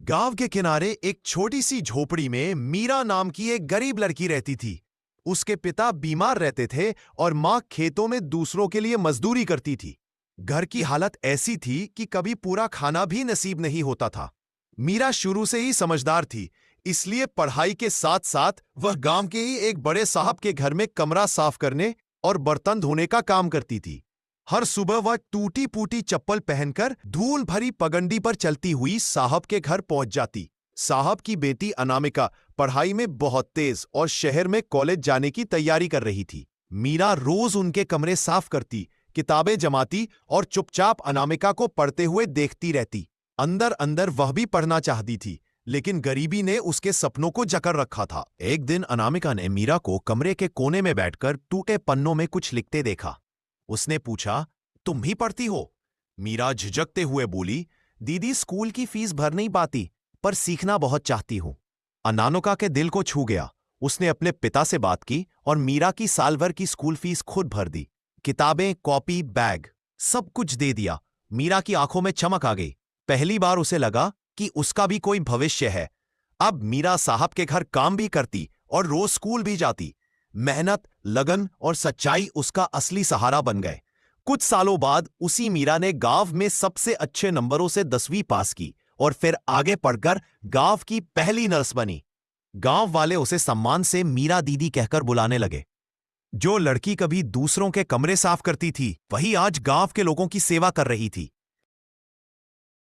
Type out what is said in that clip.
गांव के किनारे एक छोटी सी झोपड़ी में मीरा नाम की एक गरीब लड़की रहती थी। उसके पिता बीमार रहते थे और मां खेतों में दूसरों के लिए मजदूरी करती थी। घर की हालत ऐसी थी कि कभी पूरा खाना भी नसीब नहीं होता था। मीरा शुरू से ही समझदार थी, इसलिए पढ़ाई के साथ साथ वह गांव के ही एक बड़े साहब के घर में कमरा साफ करने और बर्तन धोने का काम करती थी। हर सुबह वह टूटी फूटी चप्पल पहनकर धूल भरी पगडंडी पर चलती हुई साहब के घर पहुंच जाती। साहब की बेटी अनामिका पढ़ाई में बहुत तेज और शहर में कॉलेज जाने की तैयारी कर रही थी। मीरा रोज उनके कमरे साफ करती, किताबें जमाती और चुपचाप अनामिका को पढ़ते हुए देखती रहती। अंदर अंदर वह भी पढ़ना चाहती थी, लेकिन गरीबी ने उसके सपनों को जकड़ रखा था। एक दिन अनामिका ने मीरा को कमरे के कोने में बैठकर टूटे पन्नों में कुछ लिखते देखा। उसने पूछा, तुम भी पढ़ती हो? मीरा झिझकते हुए बोली, दीदी स्कूल की फीस भर नहीं पाती, पर सीखना बहुत चाहती हूं। अनामिका के दिल को छू गया। उसने अपने पिता से बात की और मीरा की साल भर की स्कूल फीस खुद भर दी। किताबें, कॉपी, बैग सब कुछ दे दिया। मीरा की आंखों में चमक आ गई। पहली बार उसे लगा कि उसका भी कोई भविष्य है। अब मीरा साहब के घर काम भी करती और रोज स्कूल भी जाती। मेहनत, लगन और सच्चाई उसका असली सहारा बन गए। कुछ सालों बाद उसी मीरा ने गांव में सबसे अच्छे नंबरों से 10वीं पास की और फिर आगे पढ़कर गांव की पहली नर्स बनी। गांव वाले उसे सम्मान से मीरा दीदी कहकर बुलाने लगे। जो लड़की कभी दूसरों के कमरे साफ करती थी, वही आज गांव के लोगों की सेवा कर रही थी।